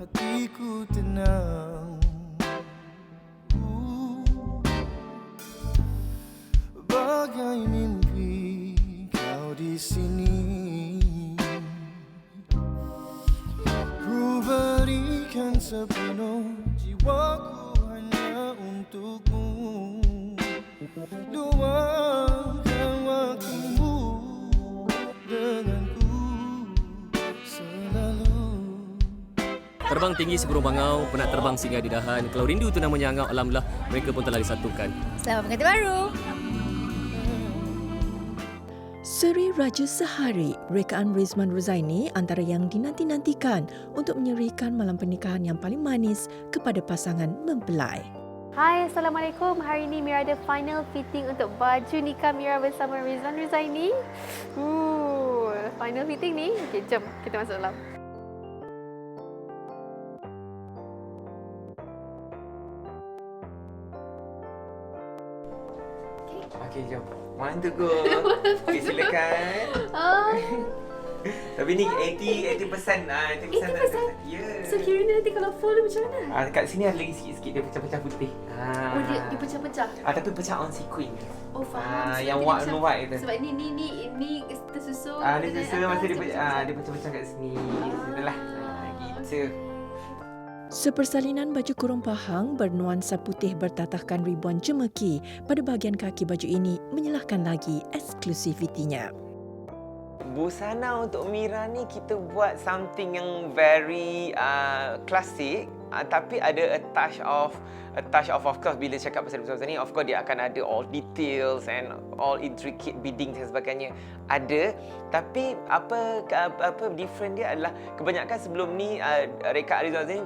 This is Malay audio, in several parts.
hatiku tenang. Bagai mimpi kau di sini, ku berikan sepenuh jiwaku hanya untukmu. Luangkan waktumu denganku selalu. Terbang tinggi seburung bangau, penat terbang singgah di dahan. Kalau rindu tu namanya angau, alhamdulillah mereka pun telah disatukan. Selamat pengantin baru. Seri Raja Sehari, rekaan Rizman Ruzaini antara yang dinanti-nantikan untuk menyerikan malam pernikahan yang paling manis kepada pasangan mempelai. Hai, Assalamualaikum. Hari ini Mira ada final fitting untuk baju nikah Mira bersama Rizman Ruzaini. Final fitting ni. Okey, jom kita masuk dalam. Okey, jom. One to go. Okey, silakan. Tapi ni 80%. 80%. Ya. So kira ni nanti kalau full macam mana? Kat sini ada lagi sikit-sikit dia pecah-pecah putih. Oh, dia pecah-pecah. Tapi pecah on sequin. Oh, faham. Yang white tu. Sebab ni tersusun. Dia susun masa dia pecah-pecah kat sini. Itulah. Gitu. Sepersalinan baju kurung pahang bernuansa putih bertatahkan ribuan jemeki pada bahagian kaki baju ini menyelahkan lagi eksklusivitinya. Busana untuk Mira ni kita buat something yang very klasik, tapi ada a touch of course bila cakap pasal busana ni, of course dia akan ada all details and all intricate beading dan sebagainya ada, tapi apa different dia adalah kebanyakan sebelum ni reka Arizona ni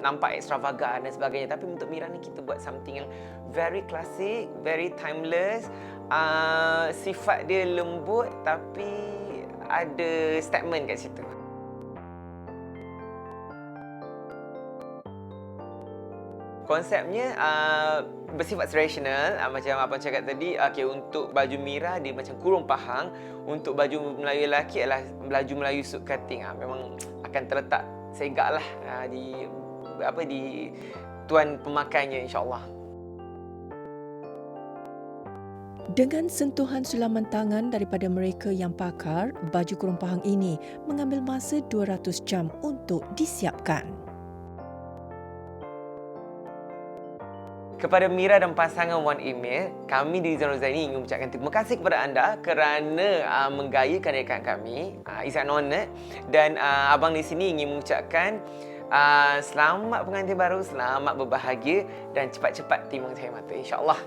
nampak extravagant dan sebagainya, tapi untuk Mira ni kita buat something yang very classic, very timeless. Sifat dia lembut tapi ada statement kat situ. Konsepnya bersifat tradisional, macam abang cakap tadi. Untuk baju Mira dia macam kurung pahang, untuk baju Melayu lelaki adalah baju Melayu suit cutting. Memang akan terletak segak lah di tuan pemakainya, insya-Allah. Dengan sentuhan sulaman tangan daripada mereka yang pakar, baju kurung pahang ini mengambil masa 200 jam untuk disiapkan. Kepada Mira dan pasangan One Email, kami di Rizman Ruzaini ingin mengucapkan terima kasih kepada anda kerana menggayakan rekaan kami. It's an honor. Dan abang di sini ingin mengucapkan selamat pengantin baru, selamat berbahagia dan cepat-cepat timbang cahaya mata, insya-Allah.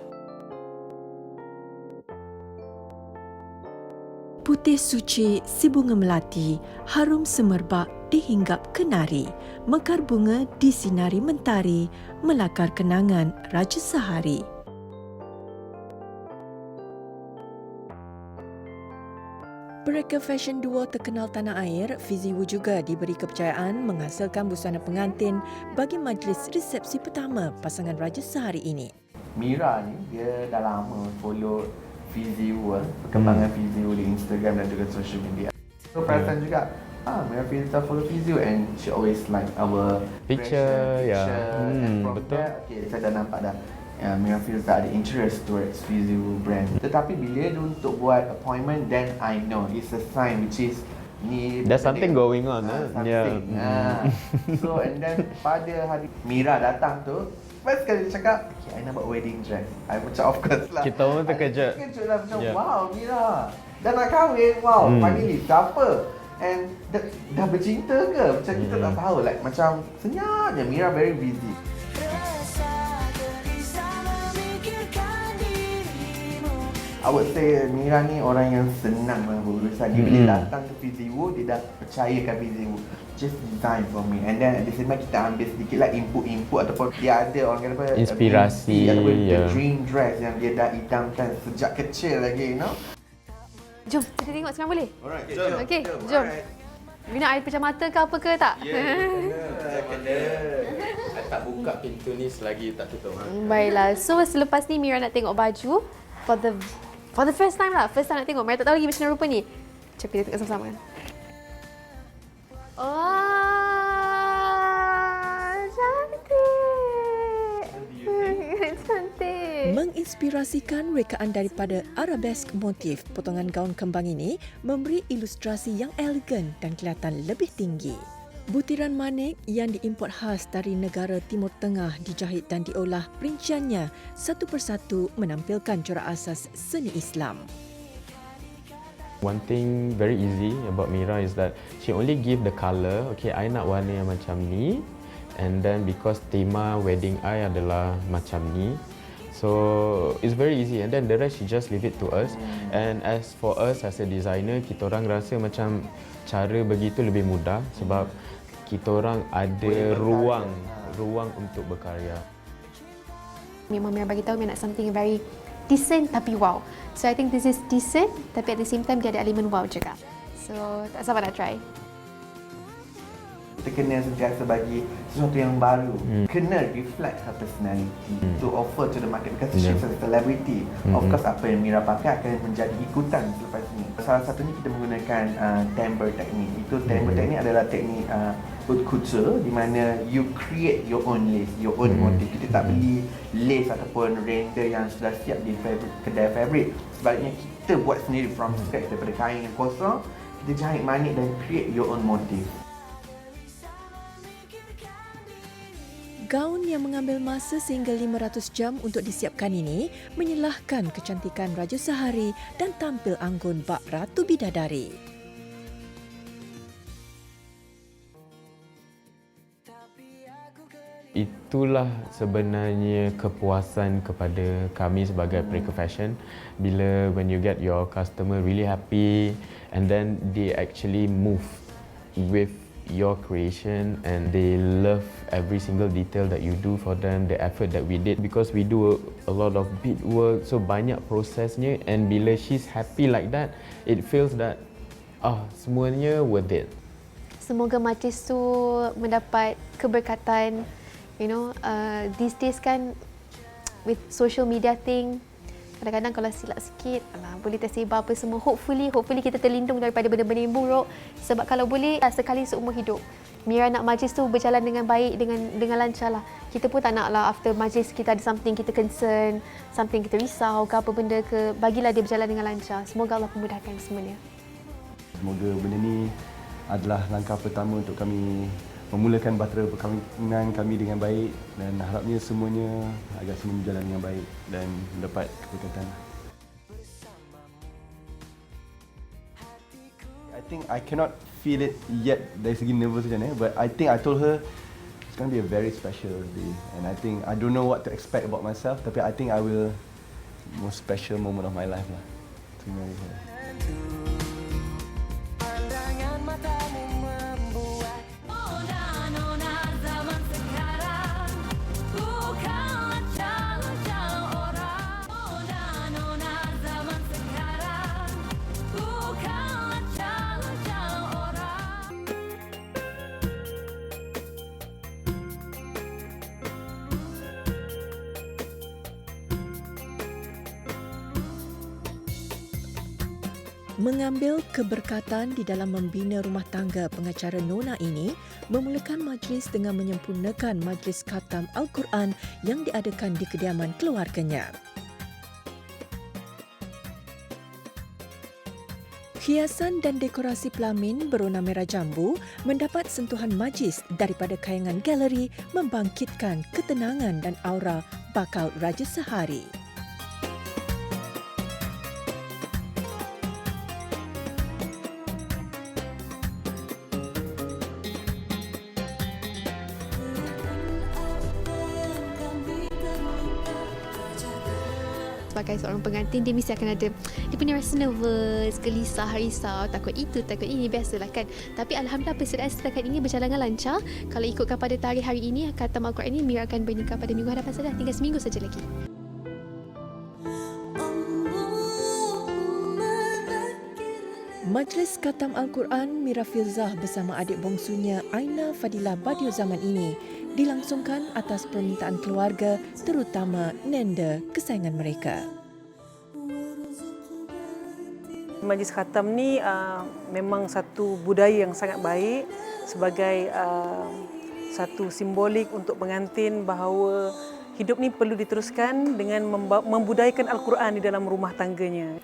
Putih suci si bunga melati, harum semerbak dihinggap kenari, mekar bunga disinari mentari, melakar kenangan Raja Sehari. Mereka fashion duo terkenal tanah air, Fizi Wu juga diberi kepercayaan menghasilkan busana pengantin bagi majlis resepsi pertama pasangan Raja Sehari ini. Mira ni dia dah lama follow Fizi Wu, perkembangan Fizi Wu di Instagram dan juga social media. So perasan juga, Mira Fizi follow Fizi Wu and she always like our picture, and from betul. there, saya dah nampak dah Mira Fizi ada interest towards Fizi Wu brand. Tetapi bila dia untuk buat appointment, then I know it's a sign which is ni there's something going on. So and then pada hari Mira datang tu, first kali dia cakap, I nak buat wedding dress. I macam of course lah. Kita pun terkejut. Terkejut lah macam wow Mira dah nak kahwin, wow finally siapa? And dah bercinta ke? Macam kita tak tahu, like macam senyap je. Mira very busy. I would say Mira ni orang yang senang lah berurusan. Dia bila datang ke Fizi Wu, dia dah percayakan Fizi Wu. Just design for me. And then at the same time kita ambil sedikit lah input ataupun dia ada orang kata apa, inspirasi ataupun the dream dress yang dia dah idamkan sejak kecil lagi, you know. Jom kita tengok sekarang boleh? Alright, Okey, jom. Bina air pecah mata ke apa ke tak? Kena. Tak buka pintu ni selagi tak tutup. Baiklah. So selepas ni Mira nak tengok baju for the first time lah. First time nak tengok. Mira tak tahu lagi macam mana rupa ni. Jom kita tengok sama-sama. Oh. Menginspirasikan rekaan daripada arabesque motif, potongan gaun kembang ini memberi ilustrasi yang elegan dan kelihatan lebih tinggi. Butiran manik yang diimport khas dari negara Timur Tengah dijahit dan diolah, rinciannya satu persatu menampilkan corak asas seni Islam. One thing very easy about Mira is that she only give the colour. Okay, I nak warna yang macam ni, and then because tema wedding I adalah macam ni, so it's very easy. And then the rest she just leave it to us. And as for us as a designer, kita orang rasa macam cara begitu lebih mudah sebab kita orang ada ruang untuk berkarya. Memang Mira bagi tahu Mira nak something very decent tapi wow. So I think this is decent tapi at the same time dia ada elemen wow juga. So tak sabar nak try. Kita kena sentiasa bagi sesuatu yang baru. Kena reflect her personality to offer to the market because she's a celebrity. Of course, apa yang Mira pakai akan menjadi ikutan selepas ini. Salah satunya kita menggunakan timbre technique. Itu timbre technique adalah teknik haute couture di mana you create your own lace, your own motif. Kita tak beli lace ataupun render yang sudah siap di kedai fabric. Sebaliknya kita buat sendiri from scratch daripada kain yang kosong. Kita jahit manik dan create your own motif. Gaun yang mengambil masa sehingga 500 jam untuk disiapkan ini menyelahkan kecantikan Raja Sehari dan tampil anggun bak Ratu Bidadari. Itulah sebenarnya kepuasan kepada kami sebagai Parika Fashion bila when you get your customer really happy and then they actually move with your creation and they love every single detail that you do for them, the effort that we did because we do a lot of bead work, so banyak prosesnya, and bila she's happy like that, it feels that semuanya worth it. Semoga majlis tu mendapat keberkatan. These days kan with social media thing, kadang-kadang kalau silap sikit, boleh tersebar apa semua. Hopefully kita terlindung daripada benda-benda yang buruk. Sebab kalau boleh, sekali seumur hidup. Mira nak majlis tu berjalan dengan baik, dengan lancar lah. Kita pun tak nak lah after majlis kita ada something kita concern, something kita risau ke apa benda ke. Bagilah dia berjalan dengan lancar. Semoga Allah memudahkan semuanya. Semoga benda ni adalah langkah pertama untuk kami memulakan bahtera perkahwinan kami dengan baik dan harapnya semuanya agar semua berjalan dengan baik dan mendapat keberkatan. I think I cannot feel it yet dari segi nervous macam ni, but I think I told her it's going to be a very special day and I think I don't know what to expect about myself, tapi I think I will most special moment of my life lah. Terima kasih. Mengambil keberkatan di dalam membina rumah tangga pengacara Nona ini memulakan majlis dengan menyempurnakan majlis khatam Al-Quran yang diadakan di kediaman keluarganya. Hiasan dan dekorasi pelamin berwarna merah jambu mendapat sentuhan majlis daripada kayangan galeri membangkitkan ketenangan dan aura bakal Raja Sehari. Sebagai seorang pengantin, dia mesti akan ada dia punya rasa nervous, gelisah, risau, takut itu, takut ini, biasalah kan. Tapi alhamdulillah persediaan setakat ini berjalan dengan lancar. Kalau ikutkan pada tarikh hari ini, khatam Al-Quran ini, Mira akan bernikah pada minggu hadapan saja, tinggal seminggu saja lagi. Majlis Khatam Al-Quran Mira Filzah bersama adik bongsunya Aina Fadilah Badiuzaman ini dilangsungkan atas permintaan keluarga, terutama Nenda kesayangan mereka. Majlis khatam ni memang satu budaya yang sangat baik sebagai satu simbolik untuk pengantin bahawa hidup ni perlu diteruskan dengan membudayakan Al-Quran di dalam rumah tangganya.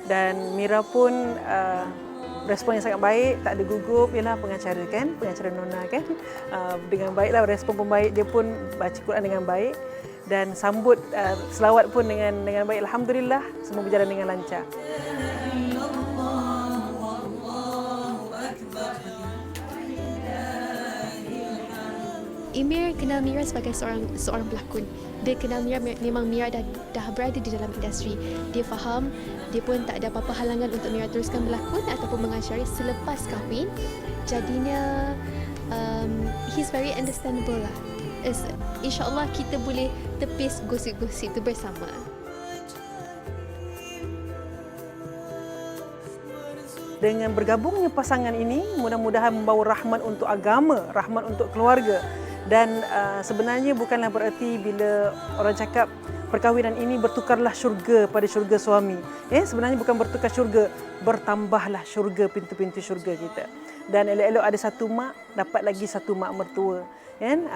Dan Mira pun respon yang sangat baik, tak ada gugup. Ialah pengacara kan, pengacara Nona kan, dengan baiklah respon pembaik, dia pun baca Quran dengan baik dan sambut selawat pun dengan baik. Alhamdulillah, semua berjalan dengan lancar. Emir kenal Mira sebagai seorang pelakon. Dia kenal Mira, memang Mira dah berada di dalam industri. Dia faham, dia pun tak ada apa-apa halangan untuk Mira teruskan berlakon ataupun mengacari selepas kahwin. Jadinya he's very understandable lah. InsyaAllah kita boleh tepis gosip-gosip itu bersama. Dengan bergabungnya pasangan ini, mudah-mudahan membawa rahmat untuk agama, rahmat untuk keluarga. Dan sebenarnya bukanlah bererti bila orang cakap perkahwinan ini bertukarlah syurga pada syurga suami. Sebenarnya bukan bertukar syurga, bertambahlah syurga, pintu-pintu syurga kita. Dan elok-elok ada satu mak, dapat lagi satu mak mertua.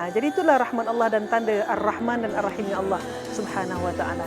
Jadi itulah rahmat Allah dan tanda Ar-Rahman dan Ar-Rahimnya Allah Subhanahu wa taala.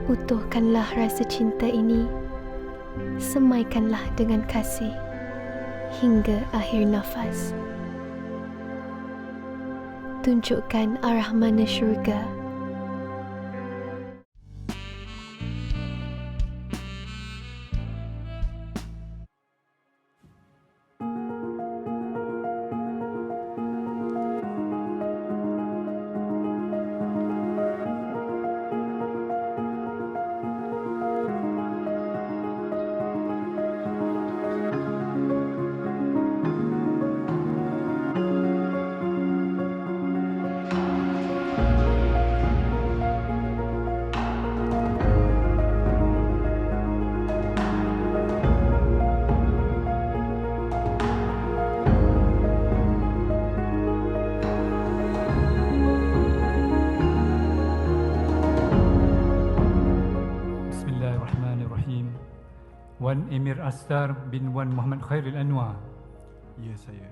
Utuhkanlah rasa cinta ini, semaikanlah dengan kasih hingga akhir nafas. Tunjukkan arah mana syurga. Wan Emir Astar bin Wan Muhammad Khairil Anwar. Ya, saya.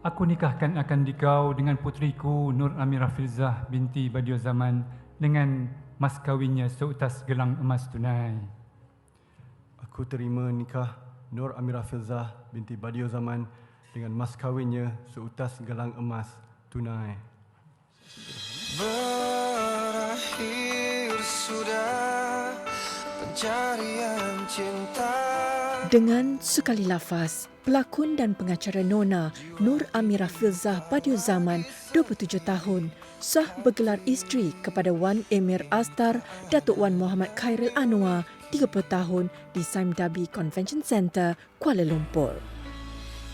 Aku nikahkan akan dikau dengan putriku Nur Amirah Filzah binti Badiou Zaman dengan mas kawinnya seutas gelang emas tunai. Aku terima nikah Nur Amirah Filzah binti Badiou Zaman dengan mas kawinnya seutas gelang emas tunai. Berakhir sudah pencarian cinta. Dengan sekali lafaz, pelakon dan pengacara Nona Nur Amirah Filzah Badiuzzamanan 27 tahun sah bergelar isteri kepada Wan Emir Astar Datuk Wan Muhammad Khairil Anwar 30 tahun di Sime Darby Convention Centre, Kuala Lumpur.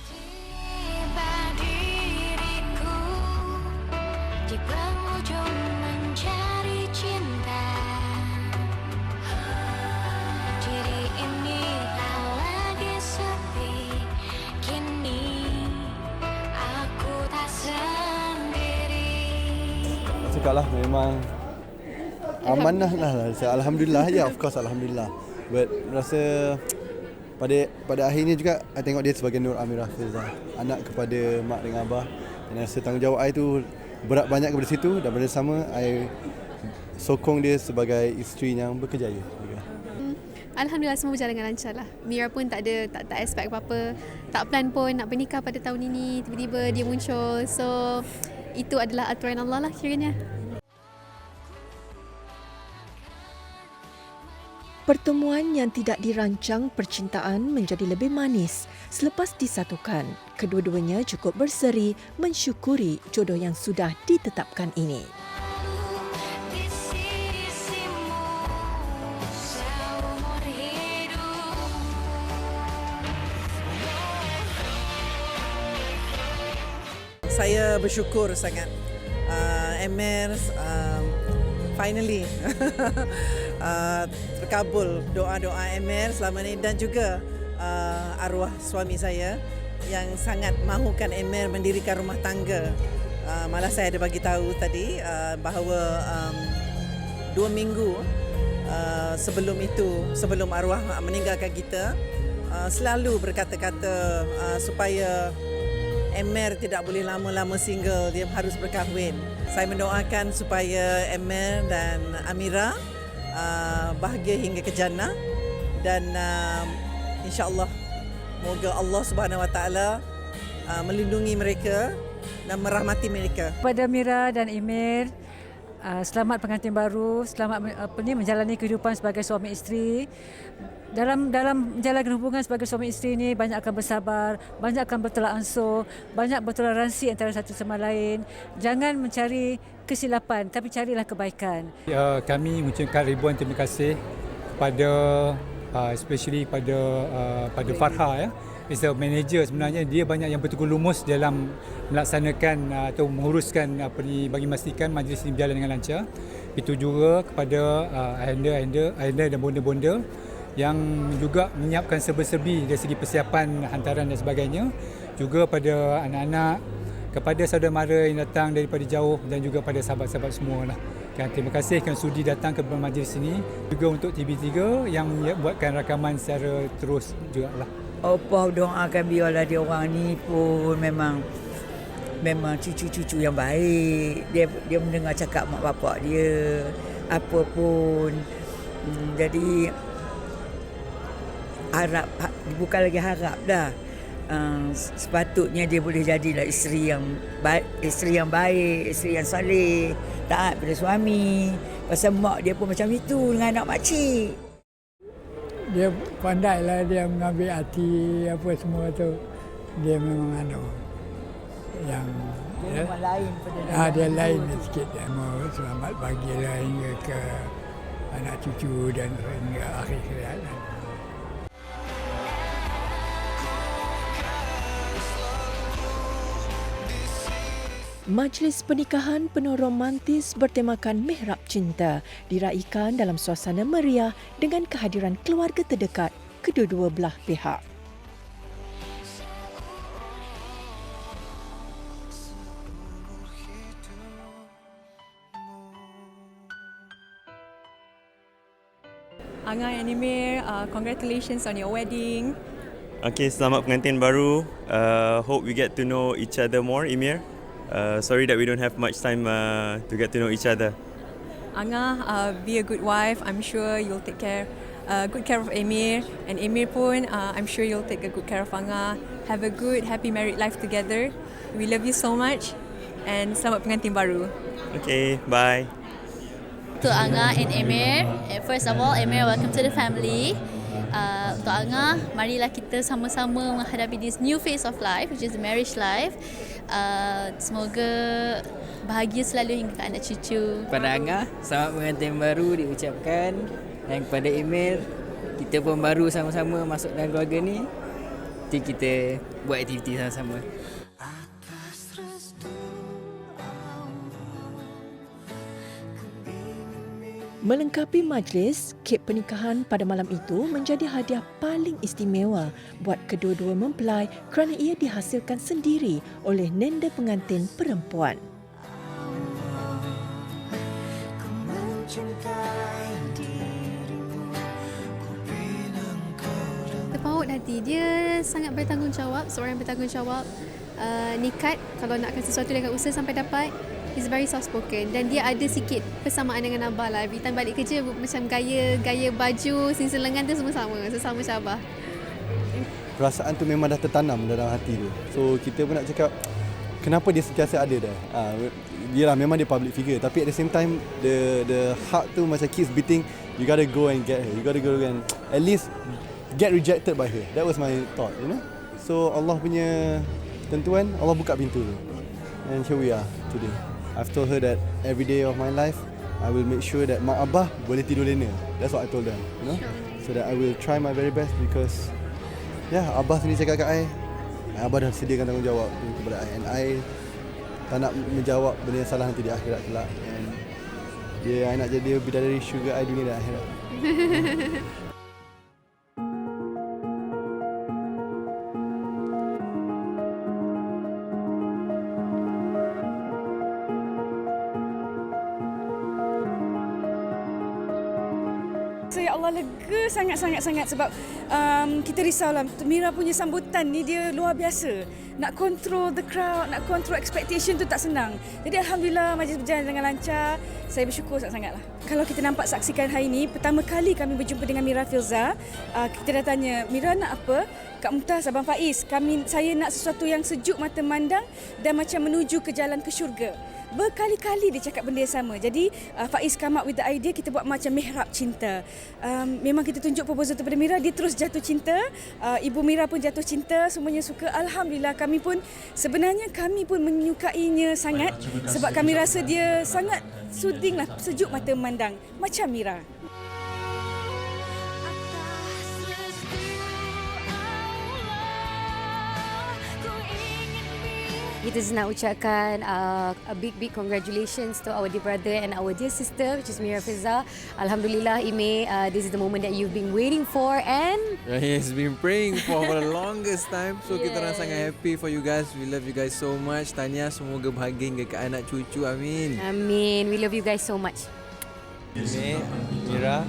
Tiba diriku di penghujung mencari cinta. Diri ini tak lagi sepi. Kini aku tak sendiri. Cakaplah memang amanah lah. Alhamdulillah ya, of course alhamdulillah. But rasa pada akhirnya juga I tengok dia sebagai Nur Amirah Filzah, anak kepada mak dengan abah, dan rasa tanggungjawab I tu berat banyak kepada situ, dan pada sama I sokong dia sebagai isteri yang berkejaya juga. Alhamdulillah semua berjalan dengan lancar lah. Mira pun tak expect apa-apa, tak plan pun nak bernikah pada tahun ini, tiba-tiba dia muncul. So itu adalah aturan Allah lah kiranya. Pertemuan yang tidak dirancang percintaan menjadi lebih manis selepas disatukan. Kedua-duanya cukup berseri mensyukuri jodoh yang sudah ditetapkan ini. Di sisimu seumur hidup. Saya bersyukur sangat. Emir finally terkabul doa-doa Emir selama ini, dan juga arwah suami saya yang sangat mahukan Emir mendirikan rumah tangga. Malah saya ada bagi tahu tadi bahawa 2 minggu sebelum arwah meninggalkan kita, selalu berkata-kata supaya Emir tidak boleh lama-lama single, dia harus berkahwin. Saya mendoakan supaya Emir dan Amira bahagia hingga ke jannah, dan insya-Allah moga Allah Subhanahu Wa Taala melindungi mereka dan merahmati mereka. Kepada Mira dan Emir, selamat pengantin baru, selamat menjalani kehidupan sebagai suami isteri. Dalam menjalankan hubungan sebagai suami isteri ini, banyak akan bersabar, banyak akan bertolak ansur, banyak bertoleransi antara satu sama lain. Jangan mencari kesilapan, tapi carilah kebaikan. Kami mengucapkan ribuan terima kasih kepada especially pada Farha ya. As a manager, sebenarnya dia banyak yang betul-betul lumus dalam melaksanakan atau menguruskan bagi memastikan majlis ini berjalan dengan lancar. Itu juga kepada ayahanda dan bonda-bonda yang juga menyiapkan serba-serbi dari segi persiapan hantaran dan sebagainya. Juga pada anak-anak, kepada saudara mara yang datang daripada jauh, dan juga pada sahabat-sahabat semua lah. Terima kasih kerana sudi datang ke majlis ini. Juga untuk TV3 yang buatkan rakaman secara terus juga lah. Opah doakan biarlah dia orang ni pun memang cucu-cucu yang baik. Dia mendengar cakap mak bapak dia apa pun. Jadi harap, bukan lagi harap dah. Sepatutnya dia boleh jadilah isteri yang baik, isteri yang soleh, taat pada suami. Pasal mak dia pun macam itu dengan anak makcik. Dia pandailah dia mengambil hati apa semua tu. Dia memang yang dia lain pada dia lain sikit. Dia mau selamat bagilah hingga ke anak cucu dan hingga akhir hayat. Majlis pernikahan penuh romantis bertemakan Mihrab Cinta diraikan dalam suasana meriah dengan kehadiran keluarga terdekat kedua-dua belah pihak. Angah and Emir, congratulations on your wedding. Okay, selamat pengantin baru. Hope we get to know each other more, Emir. Sorry that we don't have much time to get to know each other. Angah, be a good wife. I'm sure you'll take good care of Emir, and Emir pun, I'm sure you'll take a good care of Angah. Have a good, happy married life together. We love you so much, and selamat pengantin baru. Okay, bye. to Anga and Emir. First of all, Emir, welcome to the family. Untuk Anga, marilah kita sama-sama menghadapi this new phase of life, which is the marriage life. Semoga bahagia selalu hingga ke anak cucu. Pada Anga, selamat pengantin baru diucapkan. Dan kepada Emir, kita pun baru sama-sama masuk dalam keluarga ni. Nanti kita buat aktiviti sama-sama. Melengkapi majlis, kek pernikahan pada malam itu menjadi hadiah paling istimewa buat kedua-dua mempelai kerana ia dihasilkan sendiri oleh nenda pengantin perempuan. Terpaut hati. Dia sangat bertanggungjawab, seorang yang bertanggungjawab. Nikat, kalau nak kasih sesuatu dengan usaha sampai dapat. He's very soft spoken dan dia ada sikit persamaan dengan Abah lah. Every time balik kerja macam gaya baju, singsi lengan tu semua sama, sesama macam Abah. Perasaan tu memang dah tertanam dalam hati dia. So kita pun nak cakap kenapa dia sentiasa ada dah. Yelah memang dia public figure tapi at the same time the heart tu macam keeps beating. You gotta go and get her. You gotta go and at least get rejected by her. That was my thought, you know. So Allah punya tentuan, Allah buka pintu tu. And here we are today. I've told her that every day of my life, I will make sure that mak abah boleh tidur lena. That's what I told them, you know. So that I will try my very best because, abah sendiri cakap kat I, abah dah sediakan tanggungjawab kepada I. And I tak nak menjawab benda yang salah nanti di akhirat kelak. And I nak jadi bidadari syurga I dunia dan akhirat. Ya Allah, lega sangat-sangat sebab kita risaulah. Mira punya sambutan ni dia luar biasa. Nak control the crowd, nak control expectation tu tak senang. Jadi Alhamdulillah majlis berjalan dengan lancar. Saya bersyukur sangat-sangatlah. Kalau kita nampak saksikan hari ini, pertama kali kami berjumpa dengan Mira Filzah. Kita dah tanya, Mira nak apa? Kak Mumtaz, Abang Faiz, saya nak sesuatu yang sejuk mata memandang dan macam menuju ke jalan ke syurga. Berkali-kali dia cakap benda yang sama. Jadi Faiz come up with the idea, kita buat macam mihrab cinta. Memang kita tunjuk proposal tu pada Mira, dia terus jatuh cinta. Ibu Mira pun jatuh cinta, semuanya suka. Alhamdulillah, kami pun menyukainya sangat sebab kami rasa dia sangat soothing lah, sejuk mata memandang macam Mira. Kita nak ucapkan a big congratulations to our dear brother and our dear sister, which is Mira Filzah. Alhamdulillah, Ime, this is the moment that you've been waiting for and he's been praying for the longest time. So kita orang sangat happy for you guys. We love you guys so much. Tahniah, semoga bahagia hingga ke anak cucu. Amin. Amin. We love you guys so much. Ime, Mira,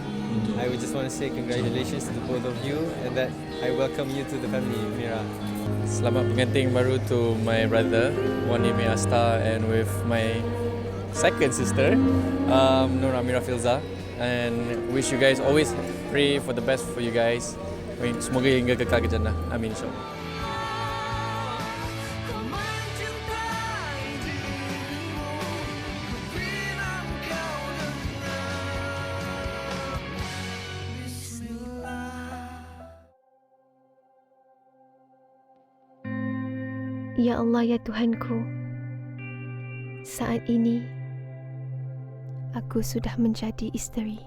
I would just want to say congratulations to both of you and that I welcome you to the family, Mira. Selamat pengantin baru to my brother, Wani Asta, and with my second sister, Nora Mira Filzah. And wish you guys always pray for the best for you guys. Semoga hingga kekal ke jannah. Amin insyaAllah. Ya Allah, ya Tuhanku, saat ini aku sudah menjadi isteri.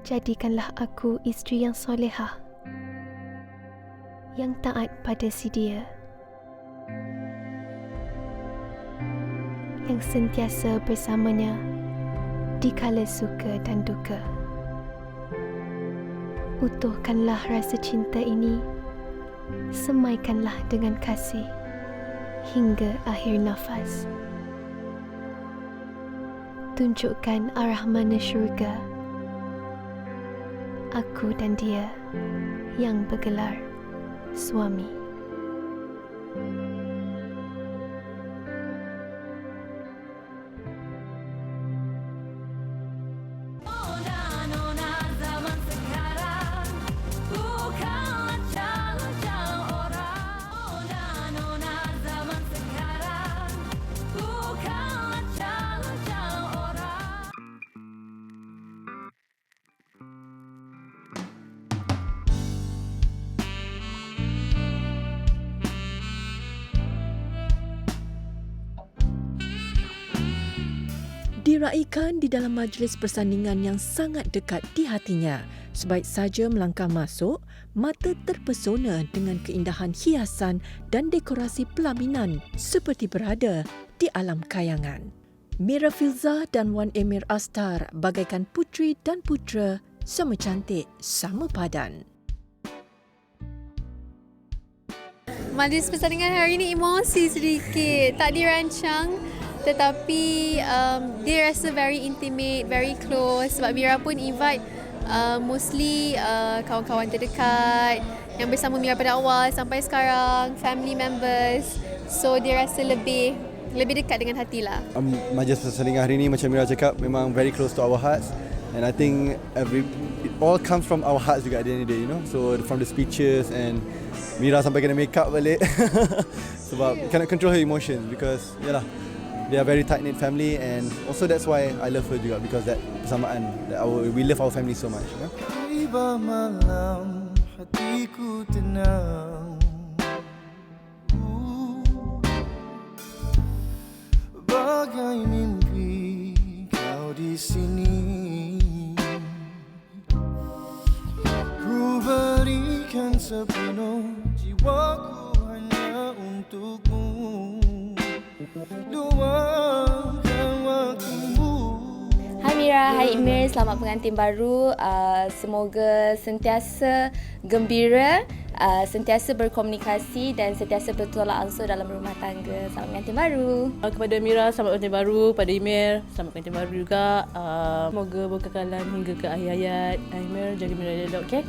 Jadikanlah aku isteri yang solehah, yang taat pada si dia, yang sentiasa bersamanya di kala suka dan duka. Utuhkanlah rasa cinta ini, semaikanlah dengan kasih hingga akhir nafas. Tunjukkan arah mana syurga, aku dan dia yang bergelar suami. Diraikan di dalam majlis persandingan yang sangat dekat di hatinya. Sebaik saja melangkah masuk, mata terpesona dengan keindahan hiasan dan dekorasi pelaminan seperti berada di alam kayangan. Mira Filzah dan Wan Emir Astar bagaikan puteri dan putera, sama cantik, sama padan. Majlis persandingan hari ini emosi sedikit. Tak dirancang tetapi dia rasa very intimate, very close sebab Mira pun invite mostly kawan-kawan terdekat yang bersama Mira pada awal sampai sekarang, family members. So dia rasa lebih dekat dengan hati lah. Majlis persandingan hari ini macam Mira cakap memang very close to our hearts, and I think it all comes from our hearts juga at the end of the day, you know. So from the speeches, and Mira sampai kena make up balik sebab cannot control her emotions because yalah, they are very tight-knit family, and also that's why I love her juga because that persamaan, we love our family so much. Tiba malam hatiku tenang, bagai mimpi kau di sini. Ku berikan sepenuh jiwaku hanya untukmu. Luangkan waktumu. Hai Mira, hai Emir, selamat pengantin baru. Semoga sentiasa gembira, sentiasa berkomunikasi dan sentiasa bertolak ansur dalam rumah tangga. Selamat pengantin baru. Kepada Mira, selamat pengantin baru. Pada Emir, selamat pengantin baru juga. Semoga berkekalan hingga ke akhir hayat. Emir, jaga Mira elok, okey?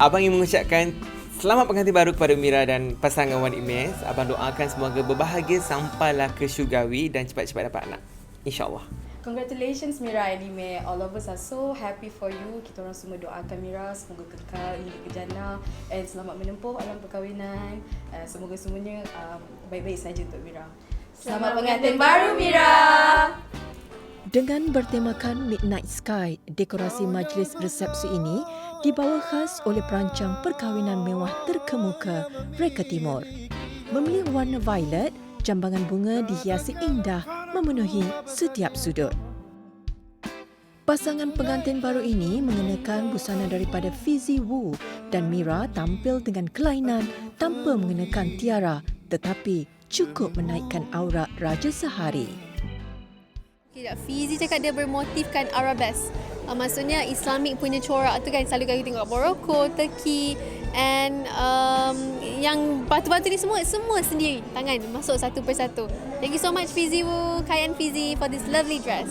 Abang ingin mengucapkan selamat pengantin baru kepada Mira dan pasangan Wan Emir. Abang doakan semoga berbahagia sampailah ke syurgawi dan cepat-cepat dapat anak. InsyaAllah. Congratulations Mira and Emir. All of us are so happy for you. Kita orang semua doakan Mira semoga kekal hingga ke jannah and selamat menempuh alam perkahwinan. Semoga semuanya baik-baik saja untuk Mira. Selamat pengantin baru Mira. Dengan bertemakan Midnight Sky, dekorasi majlis resepsi ini dibawa khas oleh perancang perkahwinan mewah terkemuka Reka Timur. Memilih warna violet, jambangan bunga dihiasi indah memenuhi setiap sudut. Pasangan pengantin baru ini mengenakan busana daripada Fizi Wu dan Mira tampil dengan kelainan tanpa mengenakan tiara tetapi cukup menaikkan aura Raja Sehari. Fizi cakap dia bermotifkan arabesque. Maksudnya Islamic punya corak tu kan selalu kita tengok Morocco, Turki and yang batu-batu ni semua sendiri tangan masuk satu persatu. Thank you so much Fizi Wu, Kayan Fizi for this lovely dress.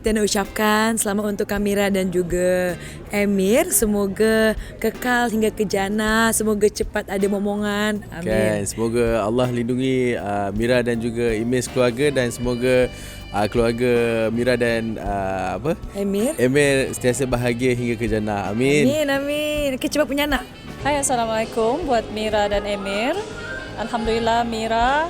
Saya nak ucapkan selamat untuk Mira dan juga Emir. Semoga kekal hingga ke jannah. Semoga cepat ada momongan. Amin. Okay, semoga Allah lindungi Mira dan juga Emir keluarga dan semoga keluarga Mira dan Emir sentiasa bahagia hingga ke jannah. Amin. Amin, amin. Cepat punya anak. Hai, Assalamualaikum buat Mira dan Emir. Alhamdulillah Mira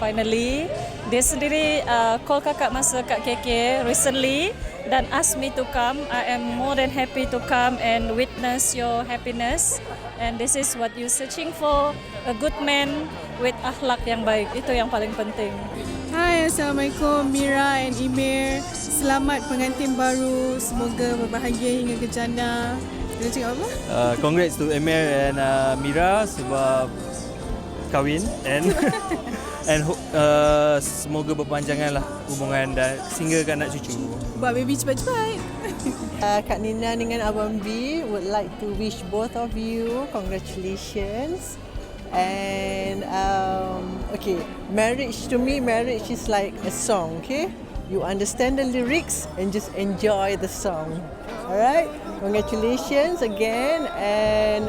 finally dia sendiri call kakak masa kat KK recently dan ask me to come. I am more than happy to come and witness your happiness, and this is what you searching for, a good man with akhlak yang baik. Itu yang paling penting. Hai, Assalamualaikum Mira and Emir. Selamat pengantin baru. Semoga berbahagia hingga ke jannah. Dia cakap apa? Congrats to Emir and Mira sebab kahwin and semoga berpanjanganlah hubungan dan sehingga ke anak cucu. Buat baby cepat-cepat. Kak Nina dengan Abang B would like to wish both of you congratulations. And okay, marriage to me, marriage is like a song, okay? You understand the lyrics and just enjoy the song. Alright? Congratulations again, and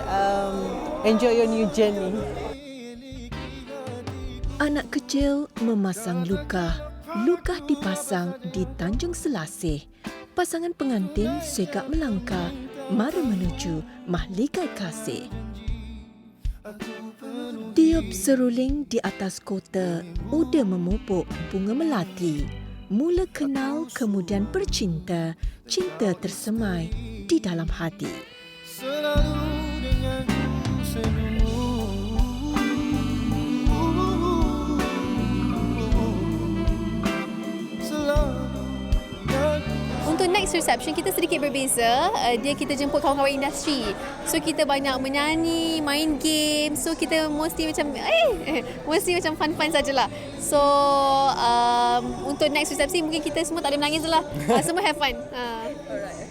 Enjoy your new journey. Anak kecil memasang luka. Luka dipasang di Tanjung Selasih. Pasangan pengantin segak melangkah mara menuju mahligai kasih. Tiup seruling di atas kota, uda memupuk bunga melati. Mula kenal kemudian bercinta, cinta tersemai di dalam hati. Selalu denganku senyummu. Untuk next reception kita sedikit berbeza. Kita jemput kawan-kawan industri. So kita banyak menyanyi, main game. So kita mesti macam fun-fun sajalah. So untuk next reception mungkin kita semua tak ada menangis lah. Semua have fun.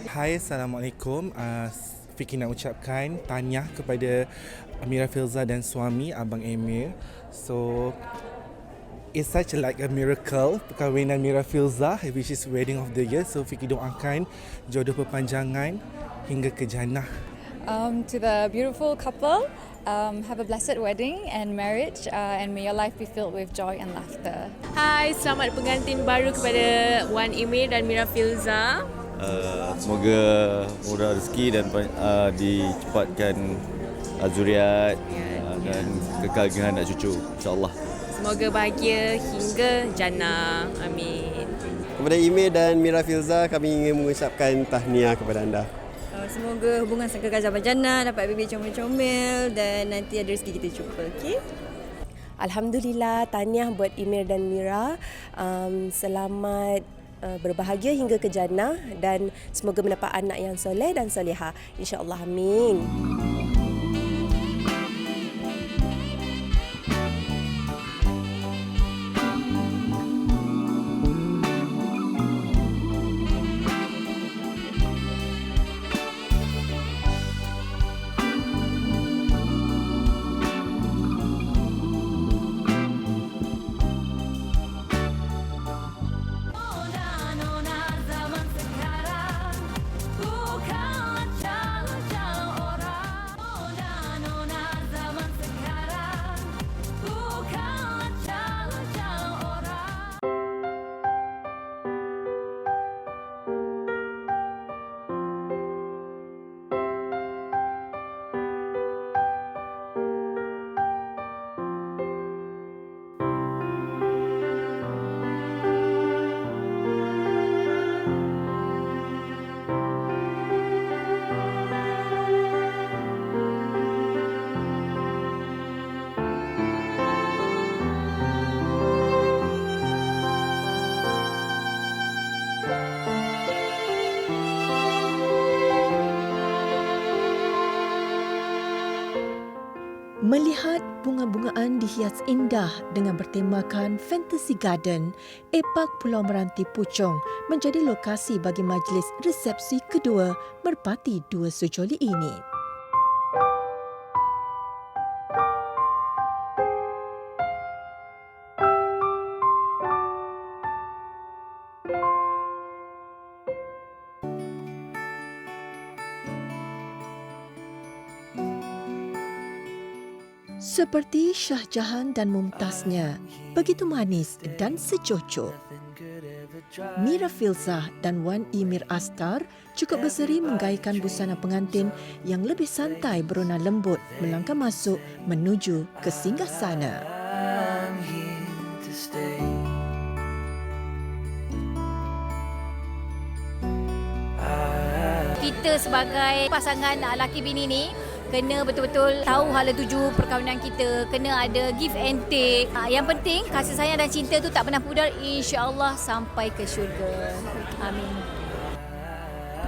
Hai, Assalamualaikum. Fiky nak ucapkan tahniah kepada Amira Filza dan suami Abang Emir. So it's such like a miracle perkahwinan Mira Filza, which is wedding of the year. So Fiky doakan jodoh perpanjangan hingga ke jannah. To the beautiful couple, have a blessed wedding and marriage, and may your life be filled with joy and laughter. Hai, selamat pengantin baru kepada Wan Emir dan Mira Filza. Semoga murah rezeki dan dicepatkan zuriat dan kekal dengan anak cucu, insyaAllah. Semoga bahagia hingga jannah. Amin. Kepada Emir dan Mira Filza, kami ingin mengucapkan tahniah kepada anda. Semoga hubungan kekal zaman jannah, dapat baby comel-comel dan nanti ada rezeki kita jumpa. Okay? Alhamdulillah, tahniah buat Emir dan Mira. Selamat berbahagia hingga ke jannah dan semoga mendapat anak yang soleh dan solehah. InsyaAllah, amin. Melihat bunga-bungaan dihias indah dengan bertemakan Fantasy Garden, Epak Pulau Meranti Puchong menjadi lokasi bagi majlis resepsi kedua merpati dua sejoli ini. Seperti Shah Jahan dan Mumtaznya, begitu manis dan secucuk. Mira Filza dan Wan Emir Astar cukup berseri menggaikan busana pengantin yang lebih santai berona lembut melangkah masuk menuju ke singgasana. Kita sebagai pasangan laki bini ni kena betul-betul tahu hala tuju perkahwinan kita, kena ada give and take. Yang penting kasih sayang dan cinta tu tak pernah pudar, insya-Allah sampai ke syurga. Amin.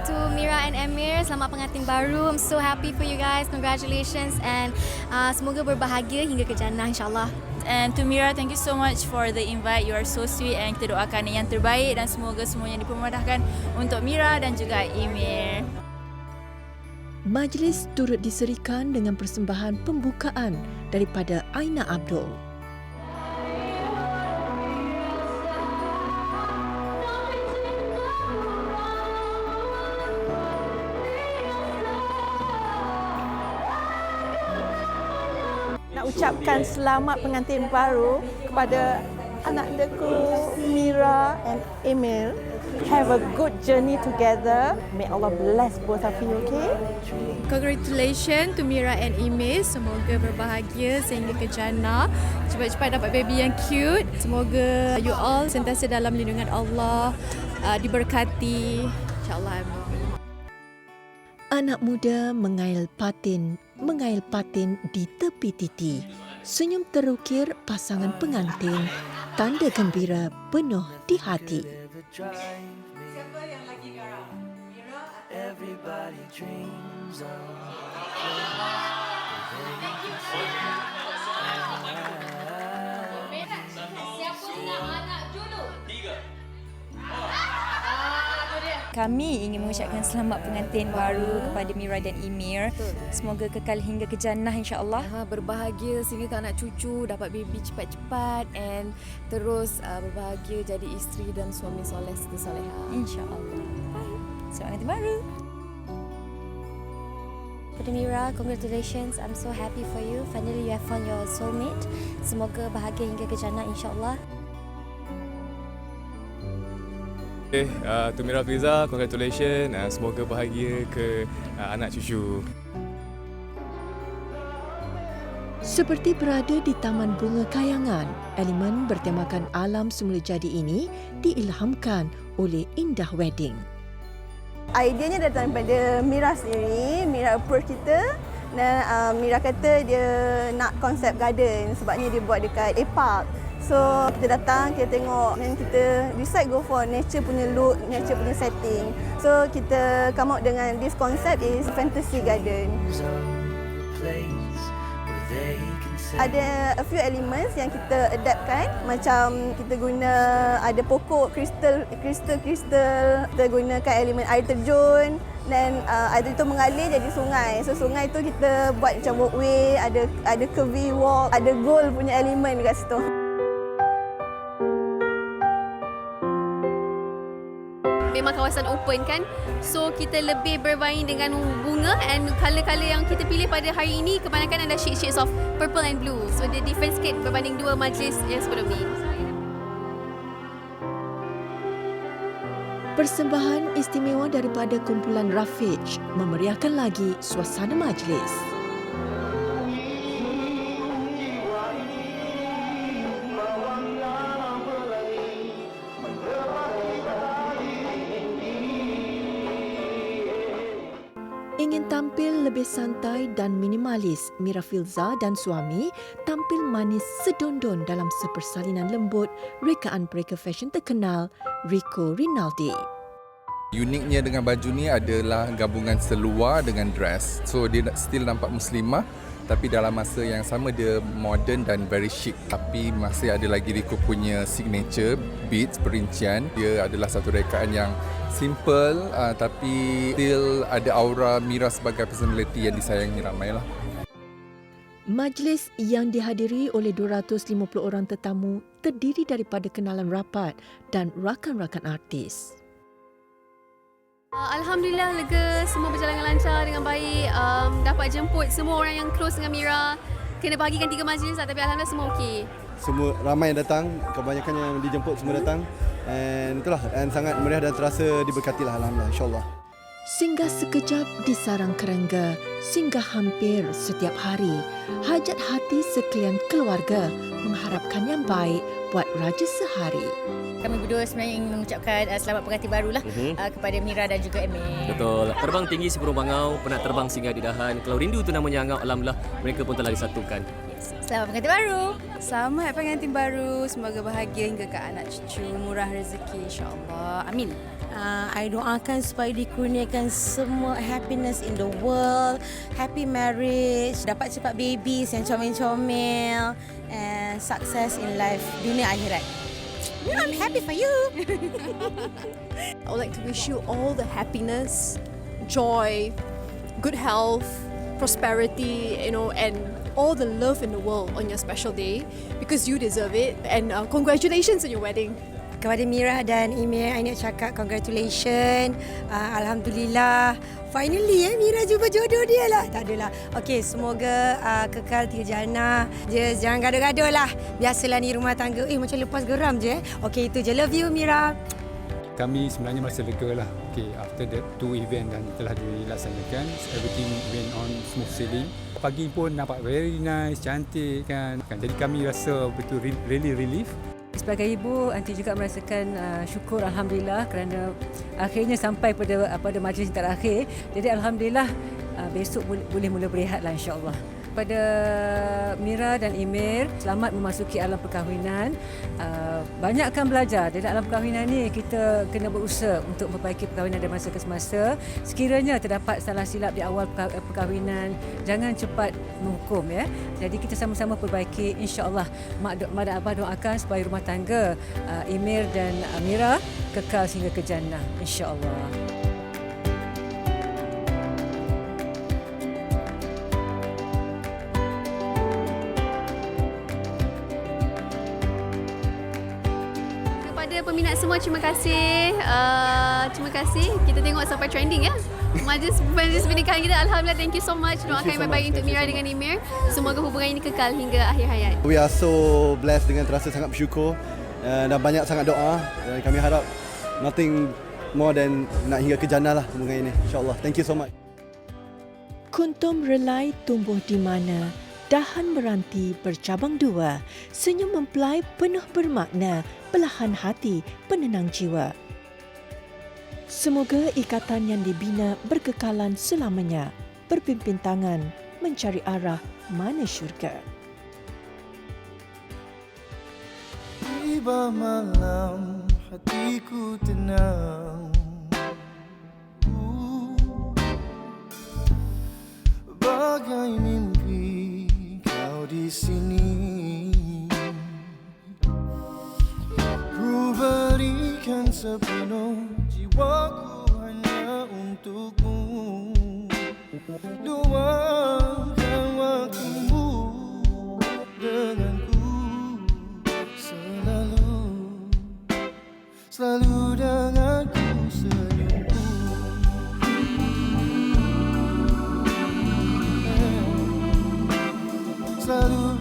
To Mira and Emir, selamat pengantin baru. I'm so happy for you guys. Congratulations and semoga berbahagia hingga ke jannah insya-Allah. And to Mira, thank you so much for the invite. You are so sweet and kita doakan yang terbaik dan semoga semuanya dipermudahkan untuk Mira dan juga Emir. Majlis turut diserikan dengan persembahan pembukaan daripada Aina Abdul. ucapkan selamat pengantin baru kepada anak deku Mira and Emil. Have a good journey together. May Allah bless both of you, okay? Congratulations to Mira and Emil. Semoga berbahagia sehingga ke jannah. Cepat-cepat dapat baby yang cute. Semoga you all sentiasa dalam lindungan Allah, diberkati. InsyaAllah. Anak muda mengail patin di tepi titi. Senyum terukir pasangan pengantin, tanda gembira penuh di hati. Siapa yang lagi garang? Mira atau everybody dreams of Siapa nak anak dulu? 3. Kami ingin mengucapkan selamat pengantin baru kepada Mira dan Emir. Semoga kekal hingga ke jannah insya-Allah. Berbahagia sehingga ke anak cucu, dapat baby cepat-cepat and terus berbahagia jadi isteri dan suami soleh serta soleha. Insya-Allah. Selamat pengantin baru. Kepada Mira, congratulations. I'm so happy for you. Finally you have found your soulmate. Semoga bahagia hingga ke jannah insya-Allah. To Mira Filza, congratulations. Semoga bahagia ke anak cucu. Seperti berada di Taman Bunga Kayangan, elemen bertemakan alam semula jadi ini diilhamkan oleh Indah Wedding. Ideanya datang daripada Mira sendiri. Mira approach kita dan Mira kata dia nak konsep garden sebabnya dia buat dekat A-Park. So kita datang, kita tengok dan kita decide go for nature punya look, nature punya setting. So kita come out dengan this concept is fantasy garden. Ada a few elements yang kita adaptkan, macam kita guna ada pokok kristal, kita gunakan elemen air terjun dan air itu mengalir jadi sungai. So sungai itu kita buat macam walkway, ada curvy walk, ada gold punya elemen dekat situ. Memang kawasan open kan, so kita lebih bermain dengan bunga and colour-colour yang kita pilih pada hari ini kebanyakan ada shades of purple and blue, so dia different sikit berbanding dua majlis yang sebelum ni. Persembahan istimewa daripada kumpulan Rafiq memeriahkan lagi suasana majlis. Ingin tampil lebih santai dan minimalis, Mira Filza dan suami tampil manis sedondon dalam sepersalinan lembut rekaan mereka fashion terkenal Rico Rinaldi. Uniknya dengan baju ni adalah gabungan seluar dengan dress. So dia still nampak muslimah tapi dalam masa yang sama dia modern dan very chic. Tapi masih ada lagi Rico punya signature beats perincian. Dia adalah satu rekaan yang simple tapi still ada aura Mira sebagai personality yang disayangi ramai lah. Majlis yang dihadiri oleh 250 orang tetamu terdiri daripada kenalan rapat dan rakan-rakan artis. Alhamdulillah lega, semua berjalan dengan lancar dengan baik. Dapat jemput semua orang yang close dengan Mira. Kena bahagikan 3 majlis tapi alhamdulillah semua okey. Semua ramai yang datang, kebanyakan yang dijemput semua datang. And itulah, and sangat meriah dan terasa diberkatilah alhamdulillah insya-Allah. Singgah sekejap di sarang kerangga, singgah hampir setiap hari. Hajat hati sekalian keluarga mengharapkan yang baik buat Raja Sehari. Kami berdua sebenarnya ingin mengucapkan selamat pengantin barulah kepada Mira dan juga Emil. Betul. Terbang tinggi sebelum bangau, pernah terbang singgah di dahan. Kalau rindu tu namanya angau, alhamdulillah mereka pun telah disatukan. Selamat pengantin baru. Selamat pengantin baru. Semoga bahagia hingga ke anak cucu. Murah rezeki insya-Allah. Amin. I doakan supaya dikurniakan semua happiness in the world, happy marriage, dapat cepat babies yang comel-comel and success in life, dunia akhirat. I'm happy for you. I would like to wish you all the happiness, joy, good health, prosperity, and all the love in the world on your special day because you deserve it. And congratulations on your wedding. Kepada Mira dan Emir, I nak cakap congratulations. Alhamdulillah. Finally Mira jumpa jodoh dia lah. Tak adalah. Okey, semoga kekal 3 jannah. Jangan gaduh-gaduh lah. Biasalah ni rumah tangga. Macam lepas geram je. Okey, itu je. Love you Mira. Kami sebenarnya merasa lega lah. Okay, after the 2 event dan telah dilaksanakan, everything went on smooth sailing. Pagi pun nampak very nice, cantik kan. Jadi kami rasa betul really relief. Sebagai ibu, Aunty juga merasakan syukur Alhamdulillah kerana akhirnya sampai pada majlis terakhir. Jadi Alhamdulillah besok boleh mula berehatlah insya-Allah. Pada Mira dan Emir, selamat memasuki alam perkahwinan. Banyakkan belajar. Di dalam perkahwinan ni kita kena berusaha untuk memperbaiki perkahwinan dari masa ke semasa. Sekiranya terdapat salah silap di awal perkahwinan, jangan cepat menghukum ya. Jadi kita sama-sama perbaiki, insya-Allah. Mak dan abah doakan supaya rumah tangga Emir dan Mira kekal sehingga ke jannah, insya-Allah. Peminat semua, terima kasih. Terima kasih. Kita tengok sampai trending ya. Majlis pernikahan kita, Alhamdulillah, thank you so much. Doakan yang baik untuk Mira dengan Emir. Semoga hubungan ini kekal hingga akhir hayat. We are so blessed dengan terasa sangat bersyukur dan banyak sangat doa. Dan kami harap nothing more than nak hingga ke jannah lah hubungan ini. InsyaAllah. Thank you so much. Kuntum relai tumbuh di mana? Dahan meranti bercabang 2, senyum mempelai penuh bermakna, belahan hati penenang jiwa. Semoga ikatan yang dibina berkekalan selamanya, berpimpin tangan mencari arah mana syurga. Tiba malam hatiku tenang, bagai mimpi di sini. Ku berikan sepenuh jiwaku hanya untukmu. Luangkan waktumu denganku selalu denganku senyumku. Selalu